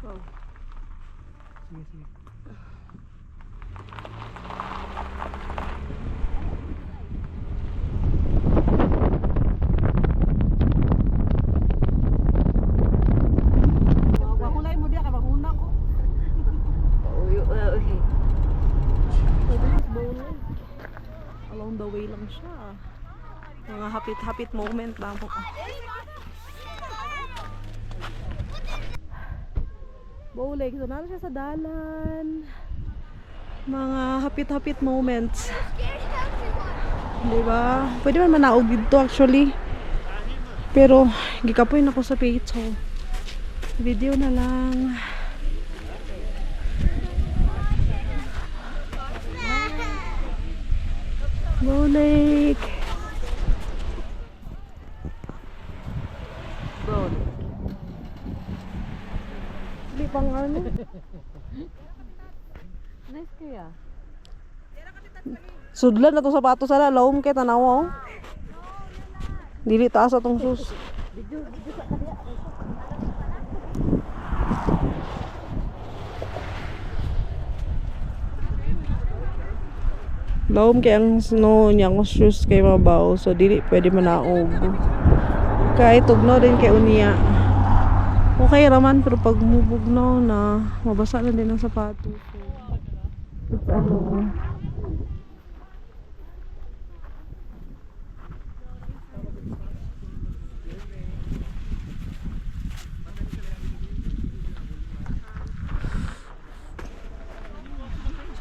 Wow. Sige, sige. Kulay mo dia ka mahuna ko. Along the way lang siya. Mga hapit-hapit moment lang po. Bowling, so naman siya sa dalan. Mga hapit-hapit moments. Diba? Pwede man manaog dito actually. Pero, gikapoy na ko sa page. So, video na lang. Go Lake. Go Lake. Hindi pang ano. Nice kaya. Sudlan na to sapatos sa lawom kay tanawa. Dili taas atong sus. Lawom kay ang snow niyang shoes kay mabaw, so dili pwede manaog. Kay tugnaw din kay unya. Okay raman pero pag mubugnaw na mabasa na din ang sapatos. So, it's ano.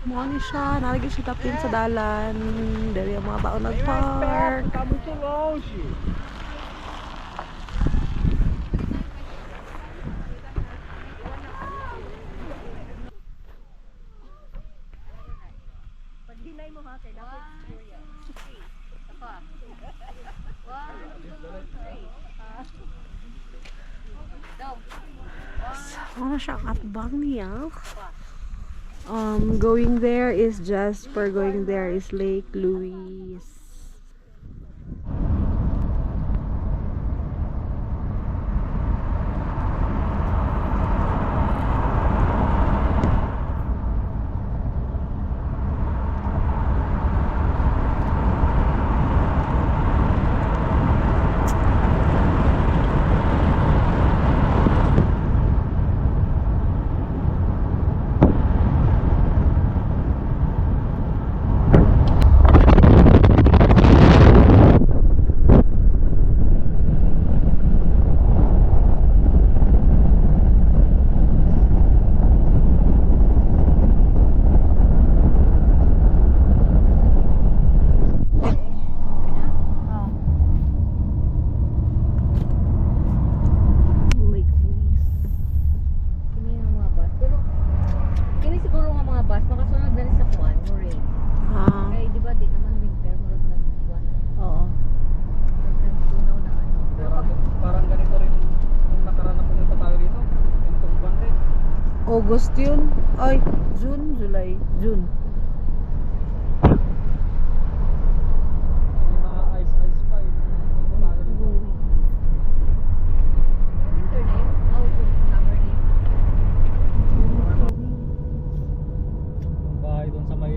Mukha ni siya, nalagay siya tapin sa dalan. Dari ang mga tao nag-park. Tá muito longe. Paghinay mo ha, kaya dapat experience. Saka. 1, 2, 3. Go. Ano siya atbang niya? Going there is Jasper. Going there is Lake Louise. Lake Louise. Kini ang mga bus. Pero, kini siguro nga mga bus, makasunod na rin sa kuwan, mo rin. Ah, Kaya di ba, di naman winter, murag nag-kuwan. oo. Murag nag-tunaw na ano. Pero pag, Parang ganito rin nung nakaraan na pumunta tayo dito. Entong buwan din. August yun. Ay, June, July, June. May mga ice pa yun. Nung tayo dito. winter na yun? Oh, summer na yun. Ang bahay doon sa may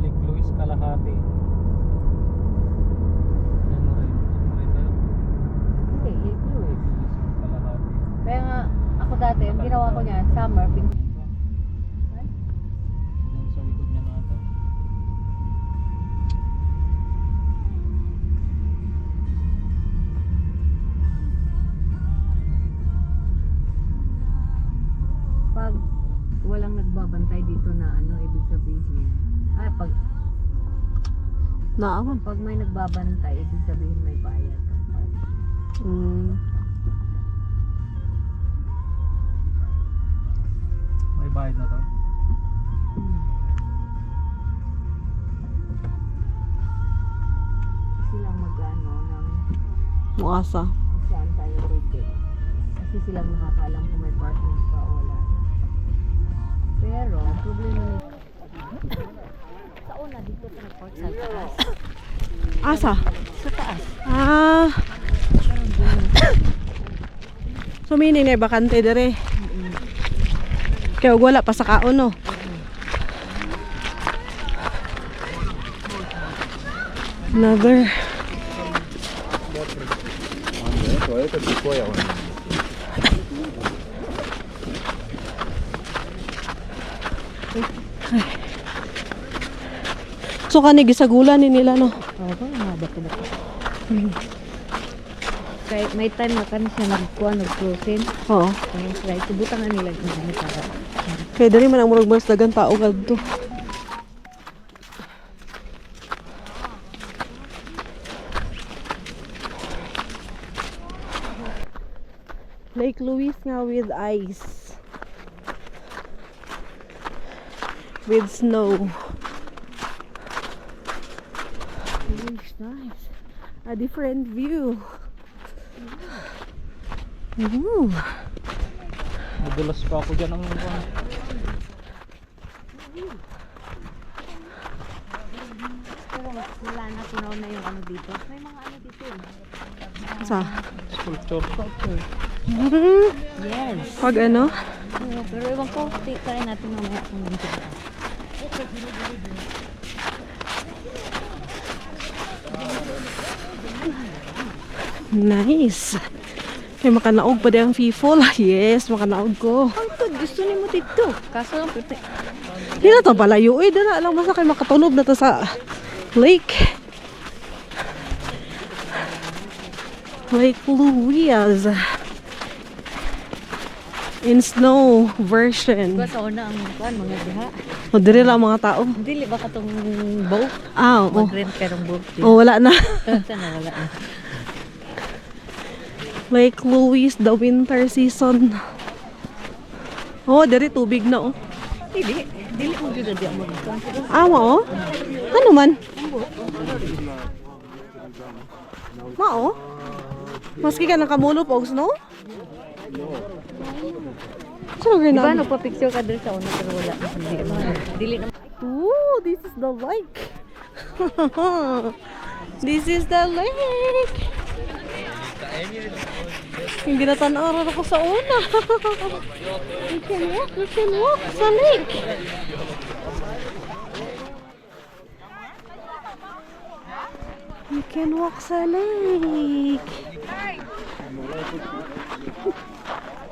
Lake Louise, Kalahati. Yan mo rin. Yan mo rin tayo. Hindi, Lake Louise. Kalahati. Kaya nga, ako dati, ang ginawa ko niyan, summer, Yan sa likod niya natin. pag walang nagbabantay dito na ano, ibig sabihin, pag Naaman. may nagbabantay, ibig sabihin may bayad. May bayad na to. Silang mag-ano ng Muasa. kung saan tayo pwede. Kasi silang nakakalam kung may parking pa o wala na. Pero, ang problema nito, sa una dito sa report sa taas. Asa? Sa taas. Ah. Parang doon. So meaning na bakante dire. Kaya wala pa sa kaon, no? Another. So kani gisagulan ni nila, no? Oo, mga bato-bato. Kaya may time na kan siya nagkuha, nag-closing. Oo. Kaya subutan na nila yung gamit para. Kaya dali man ang murag mas dagan tao kadto. Lake Louise nga with ice. With snow. It's nice. A different view. Ooh. Madulas pa ako dyan ang Pero wala na, punaw na yung ano dito. May mga ano dito eh. Sa? sculpture. Yes. Pag ano? Pero ewan ko, try natin mamaya kung dito. Nice. Kaya makanaog pa di ang people. Yes, makanaog ko. Ang good, gusto ni mo dito. Kaso lang, Di na to palayo. Dala lang basta kayo makatulob na to sa lake. Lake Louise. In snow version. sa una ang mga diha. O diri lang mga tao. Dili ba katong boat? Ah, oo. Mag-rent ka ng boat. Oh, wala na. Sana wala na. Lake Louise, the winter season. Oh, diri tubig na oh. Dili ko dito di mo dito. Ah, mao? Ano man? Mao? Maski ka nakamulop og snow? Sino Di ba gina? nagpa-picture ka dito sa una pero wala. Dili na. Ooh, this is the lake. This is the lake. Yung ginatanaw ako sa una. You can walk sa lake. You can walk sa lake.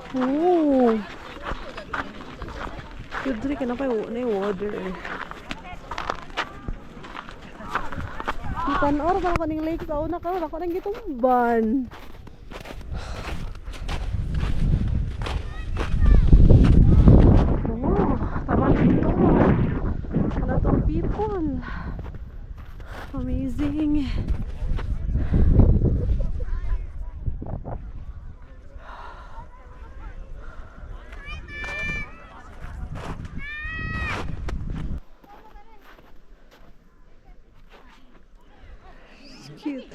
Oh. Kudri ka na pa yung water eh. Ipan or ba ako ng lake sa una ka? Ako nang gitumban. Oh, tama dito. A lot of people. Amazing. Cute.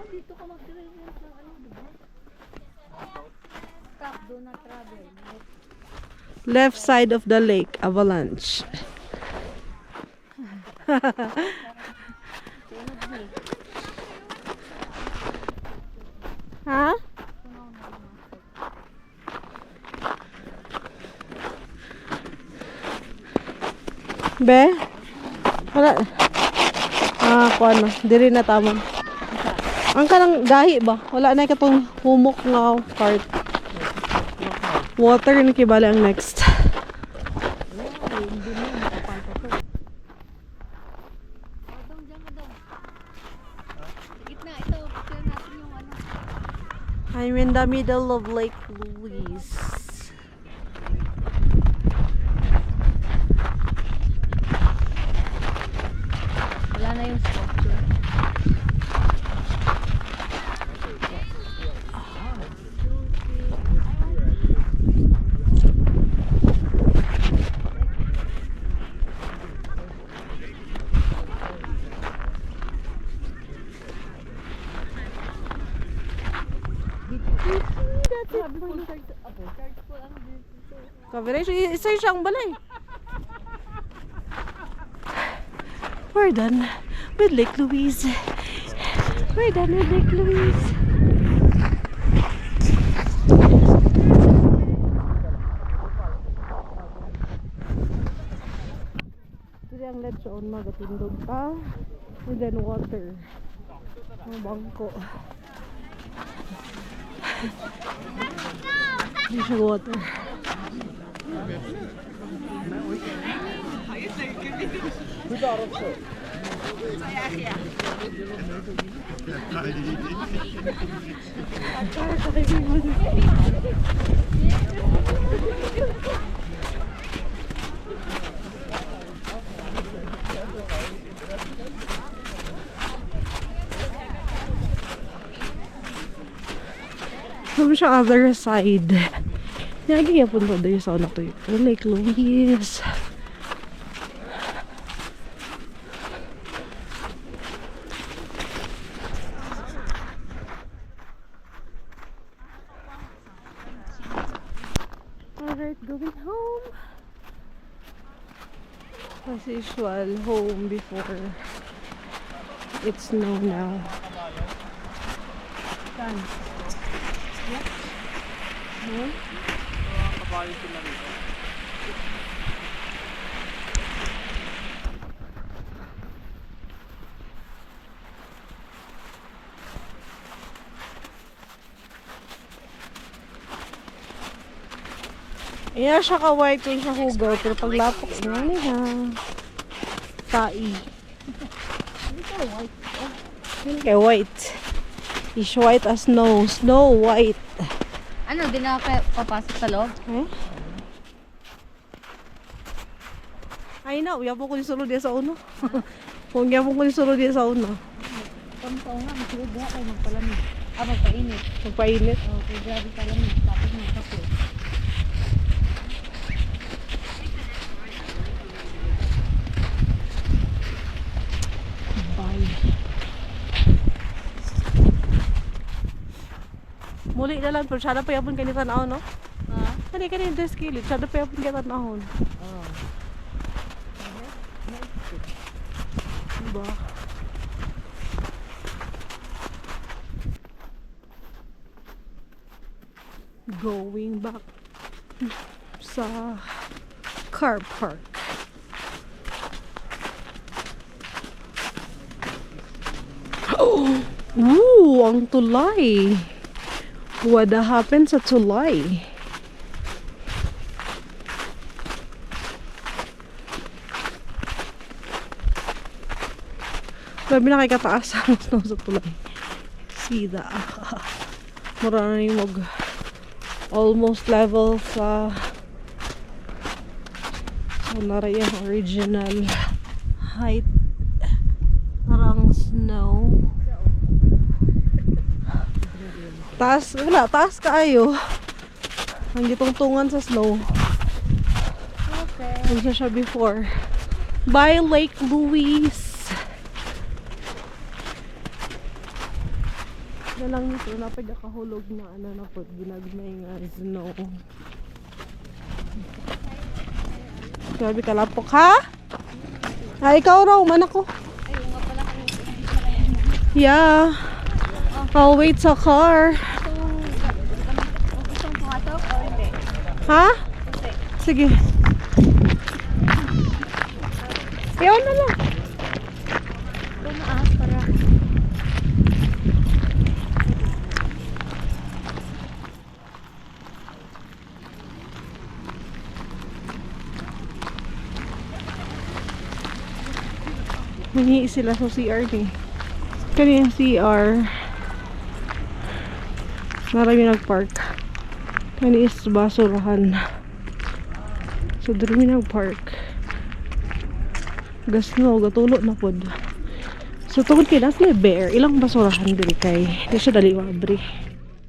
Dito ka mag-rent ng ano, diba? Stop, do not travel. Left side of the lake, avalanche. Ha? Be? Wala. Ah, kuan na. Diri na tama. Ang kanang gahi ba? Wala na katong humok nga cart. Water na kibala ang next. I'm in the middle of Lake Louise. Wala na yung sculpture. Coverage, isa siyang balay. We're done with Lake Louise. We're done with Lake Louise. Dili ang lechon magatindog pa. And then water. Ang bangko. Hindi siya water. Sabi siya other side. Yagi yapon ko dito sa una to yung Lake Louise. Alright, going home. As usual, home before it's snow now. Done. Hmm? Kabayo sila rito. Iya siya ka-white yung sa hugaw, pero paglapok na niya. Tai. Hindi white. Is white as snow. Snow white. Ano, di na papasok sa loob? Eh? Ay na, uyabo ko ni solo dia sa uno. Kung uyabo ko ni solo dia sa uno. Pamtaw nga, masulod na kayo magpalamig. Magpainit. Magpainit. Okay, grabe palamig. Tapos ng kape. Muli na lang, pero siya na pa yapon kanita na no? Ha? Kani yung desk kilid, siya na pa yapon kanita na ahon. Oo. Diba? Going back sa car park. Oh! Ooh, ang tulay! What happened sa tulay? Grabe na kay kataas ang snow sa tulay. See that? Mura na yung almost level sa nara yung original height. Parang snow. Taas, wala, taas kaayo. Ang gitungtungan sa snow. Okay. Kung siya before. By Lake Louise. Na lang nito, napagkakahulog na ano na po, ginagmay nga snow. Grabe kalapok, ha? Ah, ikaw raw, man ako. Ayun nga pala kayo. Yeah. I'll wait sa car. Gusto mong pumasok o hindi? Ha? Hindi. Sige. Iyon na lang. Tumaas para. Manhi sila sa CR ni. Kani yung CR. Marami nagpark. Kani is basurahan. So dumi nagpark. Gasno, gatulo na pod. So tungod kay nas may bear, ilang basurahan diri kay di siya dali mabri.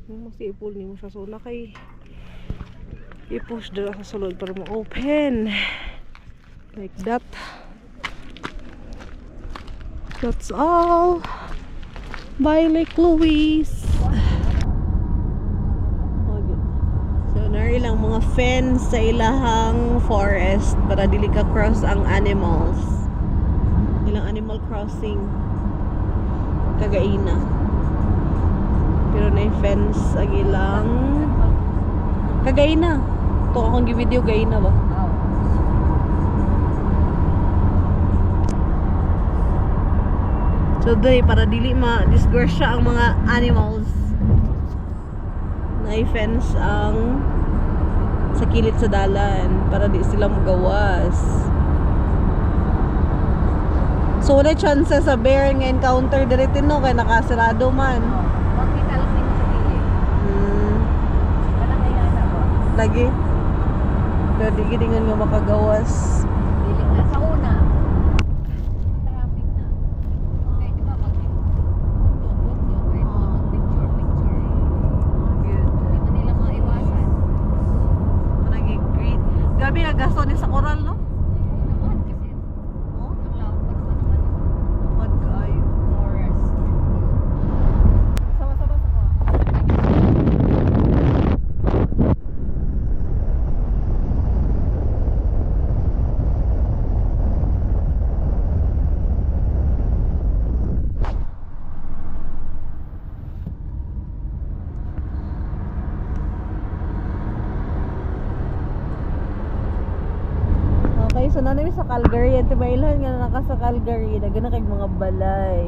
Mas i-pull ni mo siya so na kay i-push dira sa sulod para mo open. Like that. That's all. Bye Lake Louise. So nari lang mga fence sa ilahang forest para dili ka cross ang animals. Ilang ng Animal Crossing. Kagaina. Pero na fence agilang kagaina. To akong gi-video gaina ba? Oh. So day para dili ma-disgrasya ang mga animals. Na-fence ang sa kilid sa dalan para di sila magawas. So wala chances sa bear nga encounter dito no kay nakasirado man. Huwag kita lang din sa pili. Wala kaya na ba? Lagi. Pero di giningan nga makagawas. Pili na sa una. Traffic na. Okay, di ba pag bundo, may picture. Hindi man nila maiwasan. Nag-greet. Gabi nagasto ni sa coral no? Naman kasi. Oh, Ang lawak pa naman ng mad kaayo. forest. Sama-sama sa ko. Okay, so nanami sa Calgary. Ito mailhan nga naka sa Calgary. Daga na kay mga balay.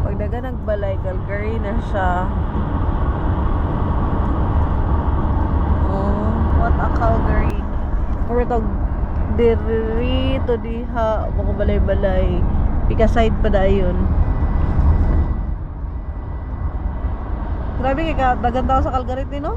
Pag daga nagbalay, Calgary na siya. Oh, what a Calgary. Or ito, diri to diha, mga balay-balay. Pika side pa dayon. Grabe kay ka, dagan tao sa Calgary din, no?